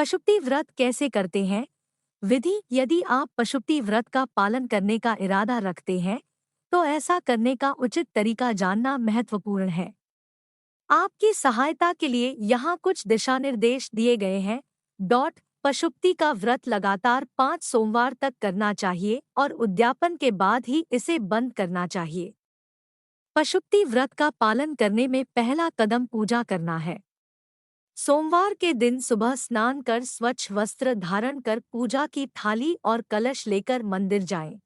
पशुपति व्रत कैसे करते हैं? विधि। यदि आप पशुपति व्रत का पालन करने का इरादा रखते हैं, तो ऐसा करने का उचित तरीका जानना महत्वपूर्ण है। आपकी सहायता के लिए यहाँ कुछ दिशा निर्देश दिए गए हैं। पशुपति का व्रत लगातार 5 सोमवार तक करना चाहिए और उद्यापन के बाद ही इसे बंद करना चाहिए। पशुपति व्रत का पालन करने में पहला कदम पूजा करना है। सोमवार के दिन सुबह स्नान कर स्वच्छ वस्त्र धारण कर पूजा की थाली और कलश लेकर मंदिर जाएं।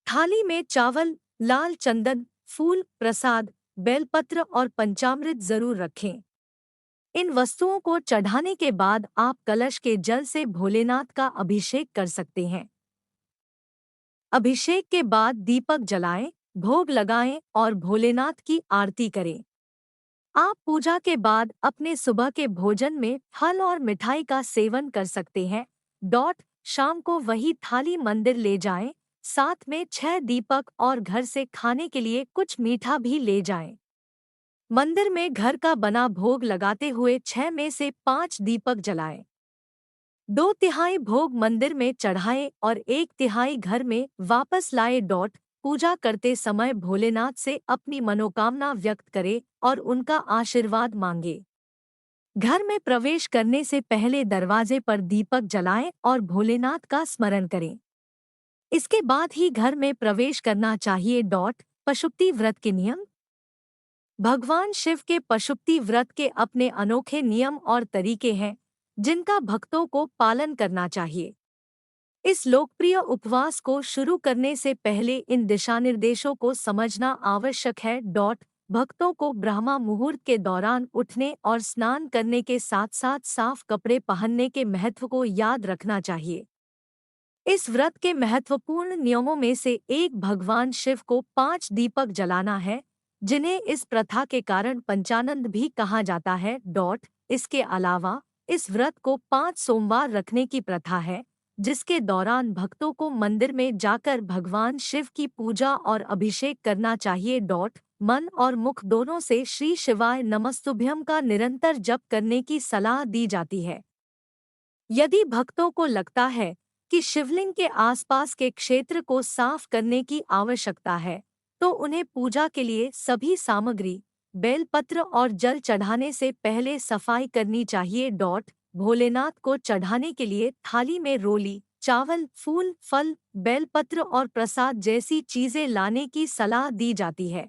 थाली में चावल, लाल चंदन, फूल, प्रसाद, बेलपत्र और पंचामृत जरूर रखें। इन वस्तुओं को चढ़ाने के बाद आप कलश के जल से भोलेनाथ का अभिषेक कर सकते हैं। अभिषेक के बाद दीपक जलाएं, भोग लगाएं और भोलेनाथ की आरती करें। आप पूजा के बाद अपने सुबह के भोजन में फल और मिठाई का सेवन कर सकते हैं। शाम को वही थाली मंदिर ले जाएं, साथ में 6 दीपक और घर से खाने के लिए कुछ मीठा भी ले जाएं। मंदिर में घर का बना भोग लगाते हुए 6 में से 5 दीपक जलाएं। 2/3 भोग मंदिर में चढ़ाएं और 1/3 घर में वापस लाए। पूजा करते समय भोलेनाथ से अपनी मनोकामना व्यक्त करें और उनका आशीर्वाद मांगे। घर में प्रवेश करने से पहले दरवाजे पर दीपक जलाएं और भोलेनाथ का स्मरण करें। इसके बाद ही घर में प्रवेश करना चाहिए। पशुपति व्रत के नियम। भगवान शिव के पशुपति व्रत के अपने अनोखे नियम और तरीके हैं, जिनका भक्तों को पालन करना चाहिए। इस लोकप्रिय उपवास को शुरू करने से पहले इन दिशानिर्देशों को समझना आवश्यक है। भक्तों को ब्रह्मा मुहूर्त के दौरान उठने और स्नान करने के साथ साथ साफ कपड़े पहनने के महत्व को याद रखना चाहिए। इस व्रत के महत्वपूर्ण नियमों में से एक भगवान शिव को 5 दीपक जलाना है, जिन्हें इस प्रथा के कारण पंचानंद भी कहा जाता है। इसके अलावा इस व्रत को 5 सोमवार रखने की प्रथा है, जिसके दौरान भक्तों को मंदिर में जाकर भगवान शिव की पूजा और अभिषेक करना चाहिए। मन और मुख दोनों से श्री शिवाय नमस्तुभ्यम का निरंतर जप करने की सलाह दी जाती है। यदि भक्तों को लगता है कि शिवलिंग के आसपास के क्षेत्र को साफ करने की आवश्यकता है, तो उन्हें पूजा के लिए सभी सामग्री, बेलपत्र और जल चढ़ाने से पहले सफाई करनी चाहिए। भोलेनाथ को चढ़ाने के लिए थाली में रोली, चावल, फूल, फल, बेलपत्र और प्रसाद जैसी चीजें लाने की सलाह दी जाती है।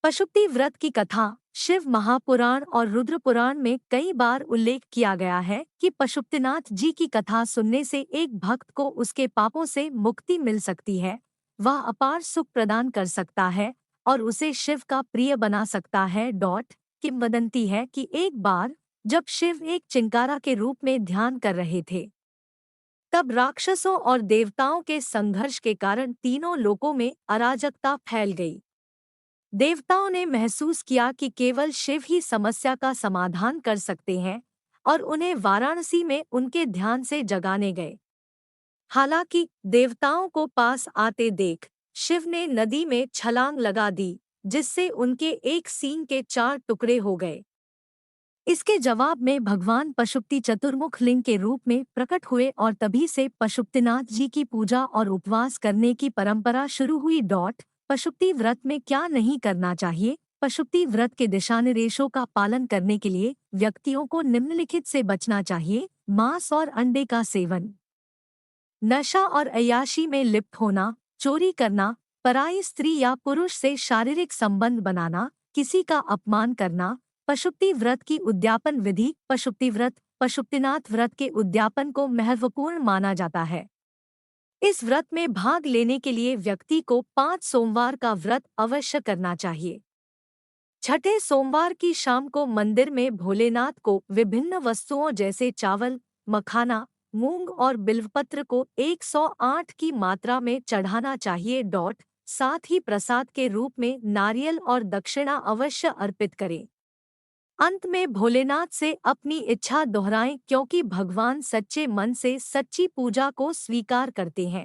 पशुपति व्रत की कथा। शिव महापुराण और रुद्र पुराण में कई बार उल्लेख किया गया है कि पशुपतिनाथ जी की कथा सुनने से एक भक्त को उसके पापों से मुक्ति मिल सकती है, वह अपार सुख प्रदान कर सकता है और उसे शिव का प्रिय बना सकता है। किंवदंती है कि एक बार जब शिव एक चिंकारा के रूप में ध्यान कर रहे थे, तब राक्षसों और देवताओं के संघर्ष के कारण तीनों लोकों में अराजकता फैल गई। देवताओं ने महसूस किया कि केवल शिव ही समस्या का समाधान कर सकते हैं और उन्हें वाराणसी में उनके ध्यान से जगाने गए। हालांकि देवताओं को पास आते देख शिव ने नदी में छलांग लगा दी, जिससे उनके एक सींग के 4 टुकड़े हो गए। इसके जवाब में भगवान पशुपति चतुर्मुख लिंग के रूप में प्रकट हुए और तभी से पशुपतिनाथ जी की पूजा और उपवास करने की परंपरा शुरू हुई। पशुपति व्रत में क्या नहीं करना चाहिए। पशुपति व्रत के दिशानिर्देशों का पालन करने के लिए व्यक्तियों को निम्नलिखित से बचना चाहिए। मांस और अंडे का सेवन, नशा और अय्याशी में लिप्त होना, चोरी करना, पराई स्त्री या पुरुष से शारीरिक संबंध बनाना, किसी का अपमान करना। पशुपति व्रत की उद्यापन विधि। पशुपति व्रत पशुपतिनाथ व्रत के उद्यापन को महत्वपूर्ण माना जाता है। इस व्रत में भाग लेने के लिए व्यक्ति को 5 सोमवार का व्रत अवश्य करना चाहिए। छठे सोमवार की शाम को मंदिर में भोलेनाथ को विभिन्न वस्तुओं जैसे चावल, मखाना, मूंग और बिल्वपत्र को 108 की मात्रा में चढ़ाना चाहिए। साथ ही प्रसाद के रूप में नारियल और दक्षिणा अवश्य अर्पित करें। अंत में भोलेनाथ से अपनी इच्छा दोहराएं, क्योंकि भगवान सच्चे मन से सच्ची पूजा को स्वीकार करते हैं।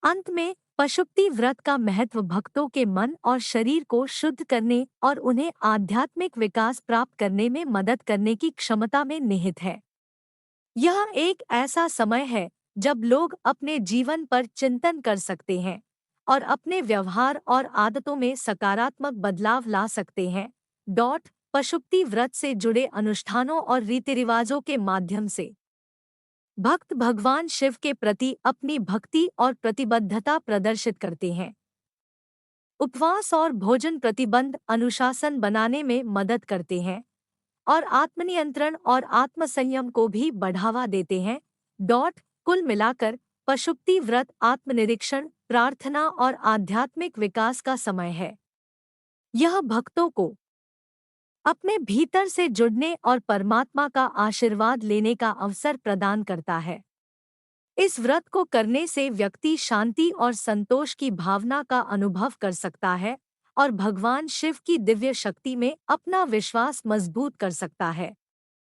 अंत में पशुपति व्रत का महत्व भक्तों के मन और शरीर को शुद्ध करने और उन्हें आध्यात्मिक विकास प्राप्त करने में मदद करने की क्षमता में निहित है। यह एक ऐसा समय है जब लोग अपने जीवन पर चिंतन कर सकते हैं और अपने व्यवहार और आदतों में सकारात्मक बदलाव ला सकते हैं। पशुपति व्रत से जुड़े अनुष्ठानों और रीति रिवाजों के माध्यम से भक्त भगवान शिव के प्रति अपनी भक्ति और प्रतिबद्धता प्रदर्शित करते हैं। उपवास और भोजन प्रतिबंध अनुशासन बनाने में मदद करते हैं और आत्मनियंत्रण और आत्मसंयम को भी बढ़ावा देते हैं। कुल मिलाकर पशुपति व्रत आत्मनिरीक्षण, प्रार्थना और आध्यात्मिक विकास का समय है। यह भक्तों को अपने भीतर से जुड़ने और परमात्मा का आशीर्वाद लेने का अवसर प्रदान करता है। इस व्रत को करने से व्यक्ति शांति और संतोष की भावना का अनुभव कर सकता है और भगवान शिव की दिव्य शक्ति में अपना विश्वास मजबूत कर सकता है।